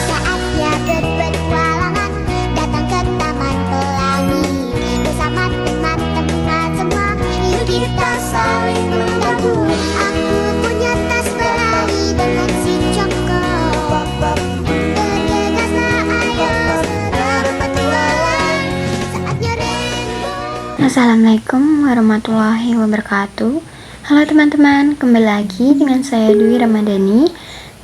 Saatnya berpetualangan, datang ke Taman Pelangi bersama teman-teman semua. Yuk kita saling membantu. Aku punya tas berlari dengan si Joko. Bergegaslah ayo berpetualang. Saatnya rainbow. Assalamualaikum warahmatullahi wabarakatuh. Halo teman-teman, kembali lagi dengan saya Dwi Ramadhani.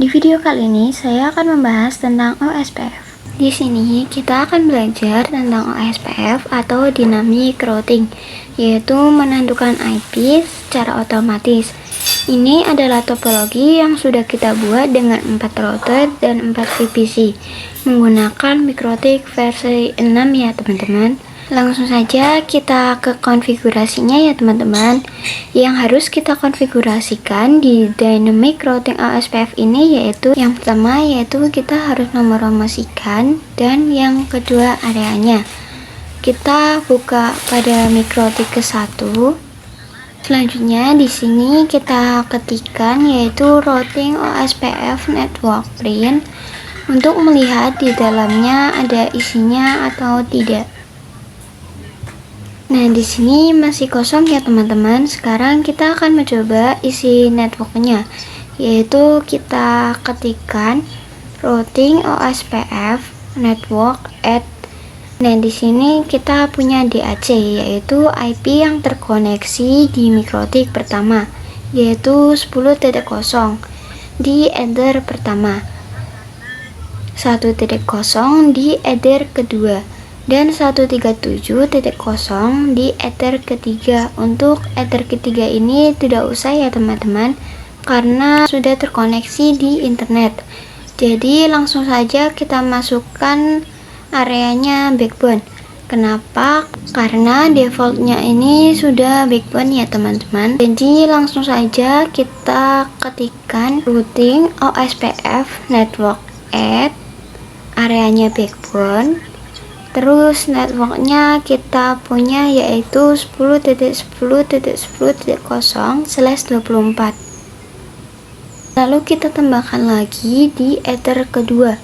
Di video kali ini saya akan membahas tentang OSPF. Di sini kita akan belajar tentang OSPF atau Dynamic Routing, yaitu menentukan IP secara otomatis. Ini adalah topologi yang sudah kita buat dengan 4 router dan 4 VPC menggunakan MikroTik versi 6 ya teman-teman. Langsung saja kita ke konfigurasinya ya teman-teman. Yang harus kita konfigurasikan di Dynamic Routing OSPF ini yaitu yang pertama yaitu kita harus nomoromasikan, dan yang kedua areanya. Kita buka pada MikroTik ke-1. Selanjutnya di sini kita ketikkan yaitu routing OSPF network print untuk melihat di dalamnya ada isinya atau tidak. Nah, di sini masih kosong ya teman-teman. Sekarang kita akan mencoba isi networknya, yaitu kita ketikkan routing OSPF network add. Nah, di sini kita punya DAC, yaitu IP yang terkoneksi di MikroTik pertama, yaitu 10.0 di header pertama, 1.0 di header kedua, dan 137.0 di ether ketiga. Untuk ether ketiga ini tidak usah ya teman-teman, karena sudah terkoneksi di internet. Jadi langsung saja kita masukkan areanya backbone. Kenapa? Karena defaultnya ini sudah backbone ya teman-teman. Jadi langsung saja kita ketikkan routing OSPF network add, areanya backbone. Terus networknya kita punya yaitu 10.10.10.0/24. Lalu kita tambahkan lagi di ether kedua,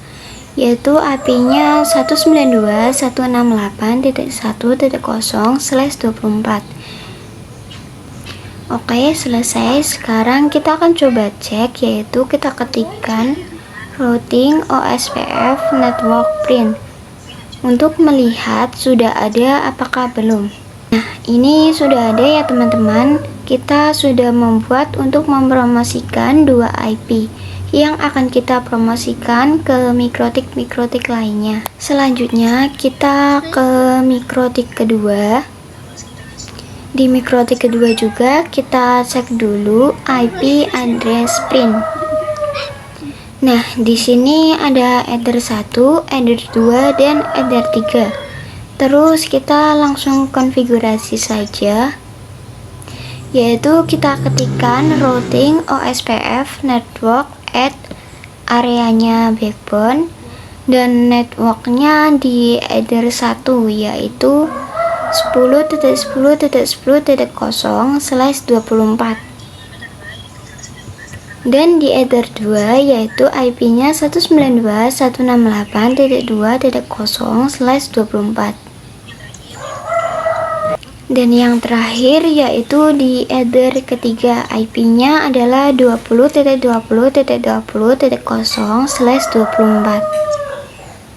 yaitu IP-nya 192.168.1.0/24. Oke, selesai. Sekarang kita akan coba cek, yaitu kita ketikkan routing OSPF network print untuk melihat sudah ada apakah belum. Nah, ini sudah ada ya teman-teman. Kita sudah membuat untuk mempromosikan 2 IP yang akan kita promosikan ke MikroTik lainnya. Selanjutnya kita ke MikroTik kedua. Di MikroTik kedua juga kita cek dulu IP address print. Nah, di sini ada header 1, header 2, dan header 3. Terus kita langsung konfigurasi saja, yaitu kita ketikkan routing OSPF network add, areanya backbone, dan networknya di header 1 yaitu 10.10.10.0/24. Dan di header 2 yaitu IP-nya 192.168.2.0/24. Dan yang terakhir yaitu di header ketiga, IP-nya adalah 20.20.20.0/24.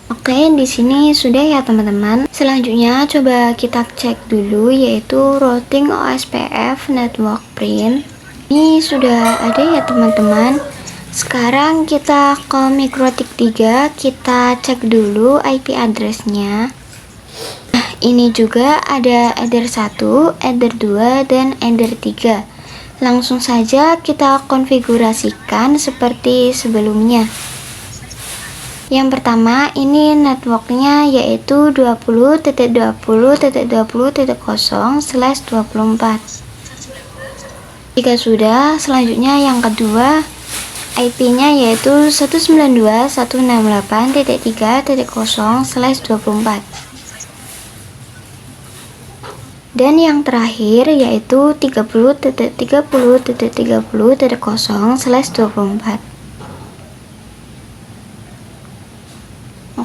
Oke, di sini sudah ya teman-teman. Selanjutnya coba kita cek dulu yaitu routing OSPF network print. Ini sudah ada ya teman-teman. Sekarang kita ke MikroTik 3, kita cek dulu IP addressnya. Nah, ini juga ada header 1, header 2, dan header 3. Langsung saja kita konfigurasikan seperti sebelumnya. Yang pertama ini networknya yaitu 20.20.20.0/24. Jika sudah, selanjutnya yang kedua IP-nya yaitu 192.168.3.0/24. Dan yang terakhir yaitu 30.30.30.0/24.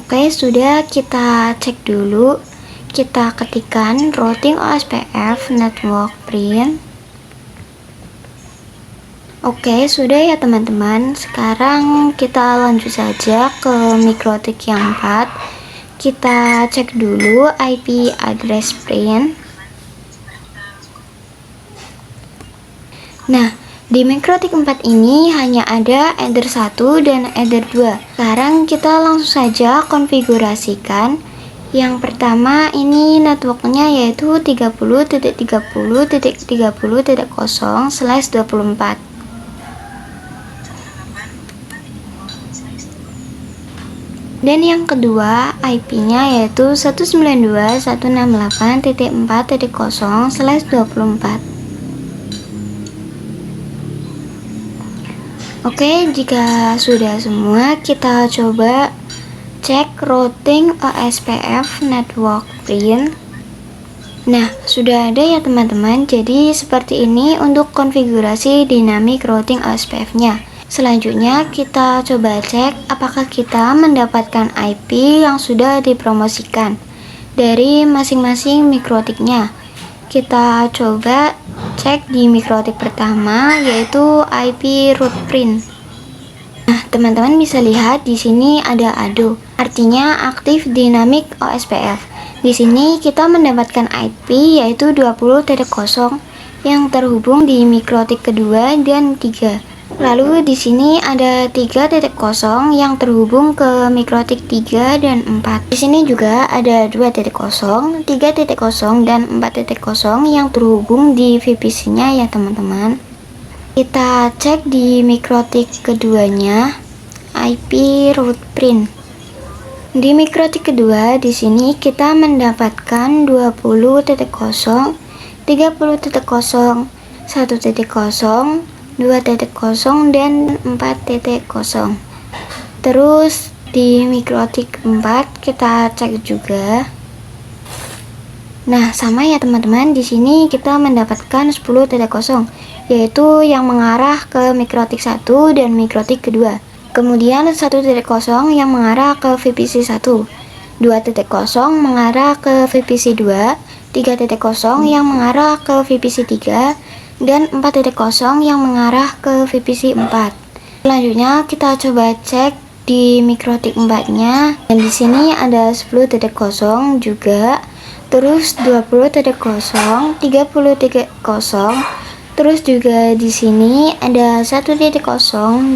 Oke, sudah, kita cek dulu. Kita ketikkan routing OSPF network print. Oke, sudah ya teman-teman. Sekarang kita lanjut saja ke MikroTik yang 4. Kita cek dulu IP address print. Nah, di MikroTik 4 ini hanya ada Ether 1 dan Ether 2. Sekarang kita langsung saja konfigurasikan. Yang pertama ini networknya yaitu 30.30.30.0/24. Dan yang kedua IP-nya yaitu 192.168.4.0/24. Oke, jika sudah semua, kita coba cek routing OSPF network print. Nah, sudah ada ya teman-teman. Jadi seperti ini untuk konfigurasi dynamic routing OSPF-nya. Selanjutnya kita coba cek apakah kita mendapatkan IP yang sudah dipromosikan dari masing-masing MikroTiknya. Kita coba cek di MikroTik pertama yaitu IP root print. Nah, teman-teman bisa lihat di sini ada ADO, artinya aktif dynamic OSPF. Di sini kita mendapatkan IP yaitu 20.0 yang terhubung di MikroTik kedua dan 3. Lalu di sini ada 3.0 yang terhubung ke MikroTik 3 dan 4. Di sini juga ada 2.0, 3.0 dan 4.0 yang terhubung di VPC-nya ya teman-teman. Kita cek di MikroTik keduanya IP root print. Di MikroTik kedua di sini kita mendapatkan 20.0, 30.0, 1.0, 2.0 dan 4.0. Terus di MikroTik 4 kita cek juga. Nah, sama ya teman-teman, di sini kita mendapatkan 10.0 yaitu yang mengarah ke MikroTik 1 dan MikroTik kedua. Kemudian 1.0 yang mengarah ke VPC 1, 2.0 mengarah ke VPC 2, 3.0 yang mengarah ke VPC 3, dan 4.0 yang mengarah ke VPC 4. Selanjutnya kita coba cek di MikroTik 4-nya, dan di sini ada 10.0 juga, terus 20.0, 30.0, terus juga di sini ada 1.0,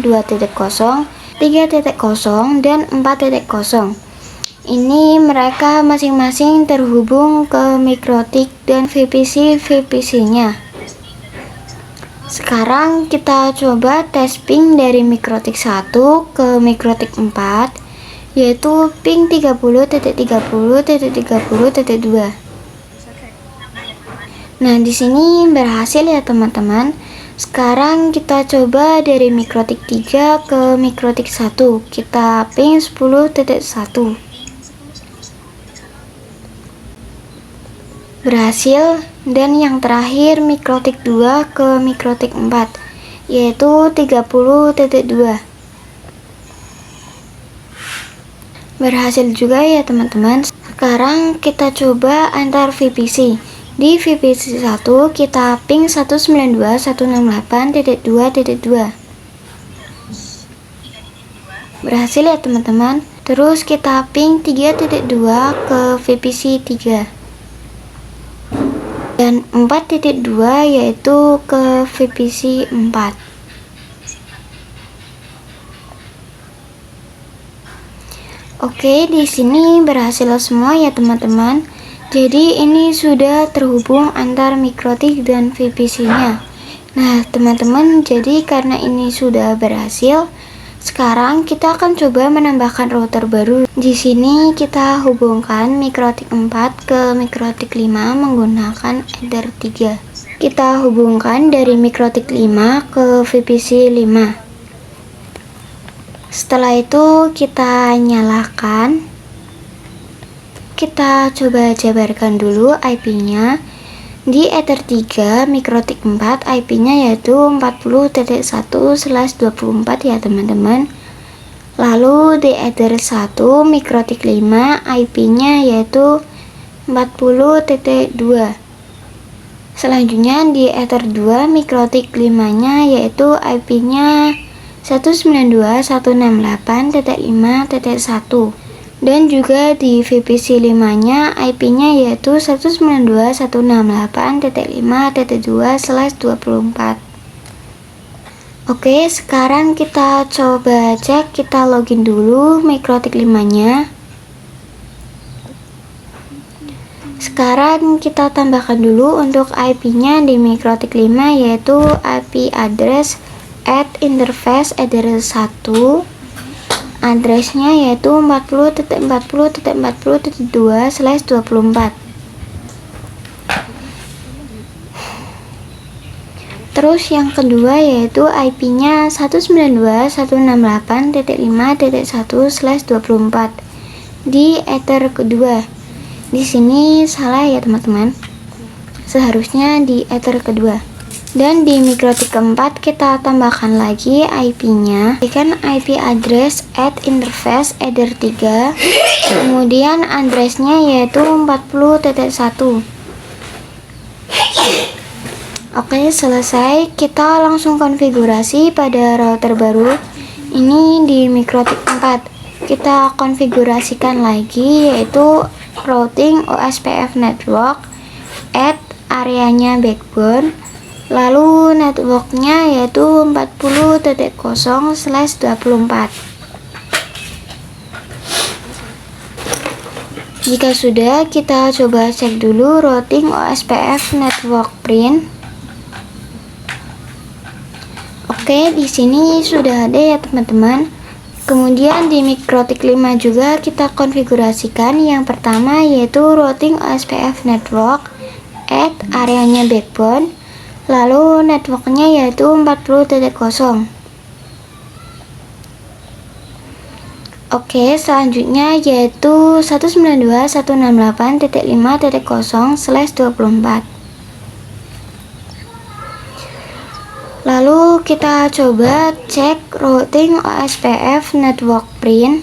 2.0, 3.0 dan 4.0. Ini mereka masing-masing terhubung ke MikroTik dan VPC-nya. Sekarang kita coba tes ping dari MikroTik 1 ke MikroTik 4, yaitu ping 30.30.30.2. Nah, di sini berhasil ya teman-teman. Sekarang kita coba dari MikroTik 3 ke MikroTik 1. Kita ping 10.1. Berhasil. Dan yang terakhir MikroTik 2 ke MikroTik 4, yaitu 30.2. Berhasil juga ya teman-teman. Sekarang kita coba antar VPC. Di VPC 1 kita ping 192.168.2.2. Berhasil ya teman-teman. Terus kita ping 3.2 ke VPC 3. Dan 4.2 yaitu ke VPC 4. Oke, di sini berhasil semua ya teman-teman. Jadi ini sudah terhubung antar MikroTik dan VPC-nya. Nah, teman-teman, jadi karena ini sudah berhasil, sekarang kita akan coba menambahkan router baru. Di sini kita hubungkan MikroTik 4 ke MikroTik 5 menggunakan Ether 3. Kita hubungkan dari MikroTik 5 ke VPC 5. Setelah itu kita nyalakan. Kita coba jabarkan dulu IP-nya. Di Ether 3 MikroTik 4 IP-nya yaitu 40.1/24 ya teman-teman. Lalu di Ether 1 mikrotik 5 IP-nya yaitu 40.2. Selanjutnya di Ether 2 mikrotik 5-nya yaitu IP-nya 192.168.5.1, dan juga di VPC 5-nya IP-nya yaitu 192.168.5.2/24. Oke, sekarang kita coba cek, kita login dulu mikrotik 5-nya. Sekarang kita tambahkan dulu untuk IP-nya di mikrotik 5 yaitu IP address @interface adder 1. Addressnya yaitu 40.40.40.2/24. Terus yang kedua yaitu IP-nya 192.168.5.1/24 di Ether kedua. Di sini salah ya teman-teman. Seharusnya di Ether kedua. Dan di mikrotik keempat kita tambahkan lagi IP-nya. Kan IP address @interface adder 3. Kemudian addressnya yaitu 40.1. Oke, selesai. Kita langsung konfigurasi pada router baru. Ini di mikrotik 4. Kita konfigurasikan lagi yaitu routing OSPF network, add areanya backbone, lalu networknya yaitu 40.0/24. Jika sudah, kita coba cek dulu routing OSPF network print. Oke, di sini sudah ada ya teman-teman. Kemudian di mikrotik 5 juga kita konfigurasikan yang pertama yaitu routing OSPF network, add areanya backbone, lalu networknya yaitu 40.0. Oke, selanjutnya yaitu 192.168.5.0/24. Lalu kita coba cek routing OSPF network print.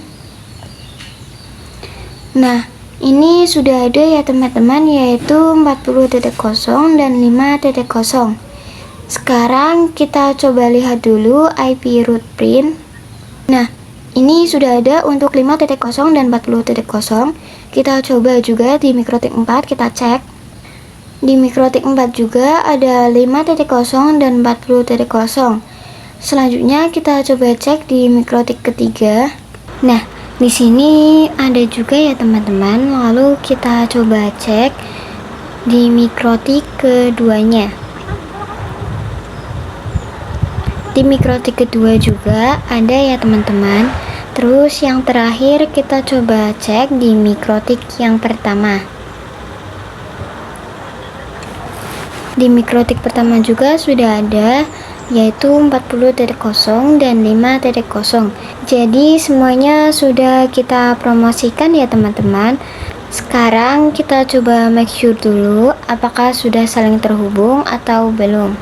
Nah, ini sudah ada ya teman-teman, yaitu 40.0 dan 5.0. Sekarang kita coba lihat dulu IP root print. Nah, ini sudah ada untuk 5.0 dan 40.0. Kita coba juga di mikrotik 4, kita cek. Di mikrotik 4 juga ada 5.0 dan 40.0. Selanjutnya kita coba cek di mikrotik ketiga. Nah, di sini ada juga ya teman-teman. Lalu kita coba cek di mikrotik keduanya. Di mikrotik kedua juga ada ya teman-teman. Terus yang terakhir kita coba cek di mikrotik yang pertama. Di mikrotik pertama juga sudah ada yaitu 40.0 dan 5.0. Jadi semuanya sudah kita promosikan ya teman-teman. Sekarang kita coba make sure dulu apakah sudah saling terhubung atau belum.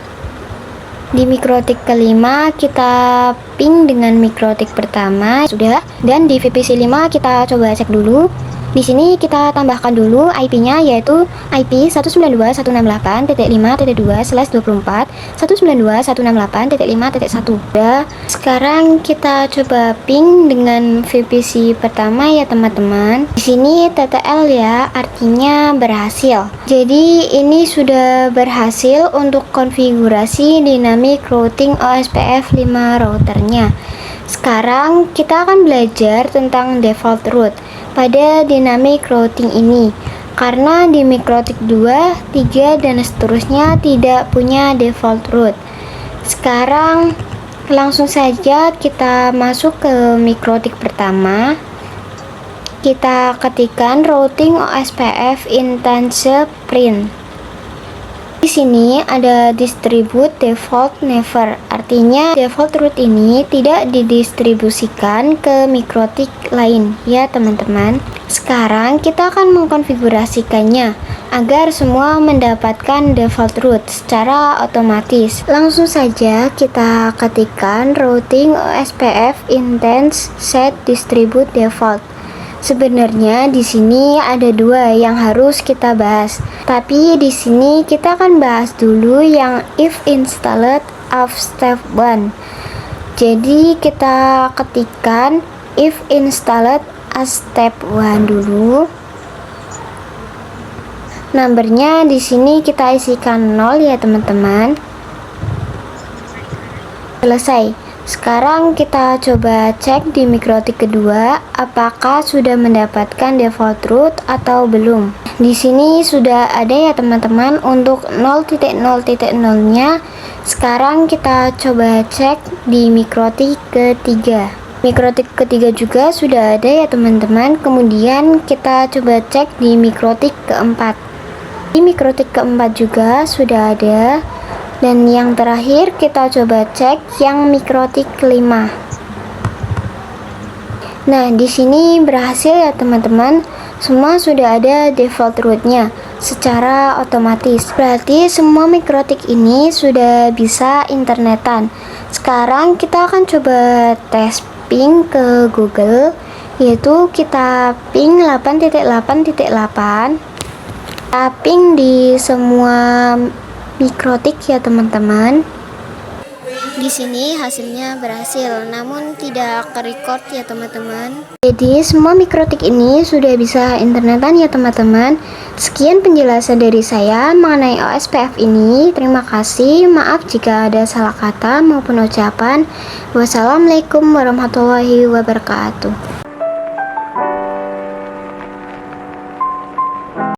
Di mikrotik kelima kita ping dengan mikrotik pertama sudah, dan di VPC 5 kita coba cek dulu. Di sini kita tambahkan dulu IP-nya yaitu IP 192.168.5.2/24, 192.168.5.1. Sekarang kita coba ping dengan VPC pertama ya teman-teman. Di sini TTL ya, artinya berhasil. Jadi ini sudah berhasil untuk konfigurasi dynamic routing OSPF 5 routernya. Sekarang kita akan belajar tentang default route pada dynamic routing ini, karena di mikrotik 2, 3, dan seterusnya tidak punya default route. Sekarang langsung saja kita masuk ke mikrotik pertama. Kita ketikkan routing OSPF intensive print. Di sini ada distribute default never, artinya default root ini tidak didistribusikan ke mikrotik lain ya teman-teman. Sekarang kita akan mengkonfigurasikannya agar semua mendapatkan default root secara otomatis. Langsung saja kita ketikkan routing OSPF intents set distribute default. Sebenarnya di sini ada dua yang harus kita bahas. Tapi di sini kita akan bahas dulu yang if installed of step 1. Jadi kita ketikkan if installed as step 1 dulu. Numbernya di sini kita isikan 0 ya teman-teman. Selesai. Sekarang kita coba cek di mikrotik kedua apakah sudah mendapatkan default root atau belum. Di sini sudah ada ya teman-teman untuk 0.0.0-nya. Sekarang kita coba cek di mikrotik ketiga. Mikrotik ketiga juga sudah ada ya teman-teman. Kemudian kita coba cek di mikrotik keempat. Di mikrotik keempat juga sudah ada. Dan yang terakhir kita coba cek yang mikrotik kelima. Nah, di sini berhasil ya teman-teman. Semua sudah ada default rootnya secara otomatis. Berarti semua mikrotik ini sudah bisa internetan. Sekarang kita akan coba tes ping ke Google, yaitu kita ping 8.8.8. Kita ping di semua mikrotik ya teman-teman. Di sini hasilnya berhasil, namun tidak ke-record ya teman-teman. Jadi semua mikrotik ini sudah bisa internetan ya teman-teman. Sekian penjelasan dari saya mengenai OSPF ini. Terima kasih, maaf jika ada salah kata maupun ucapan. Wassalamualaikum warahmatullahi wabarakatuh.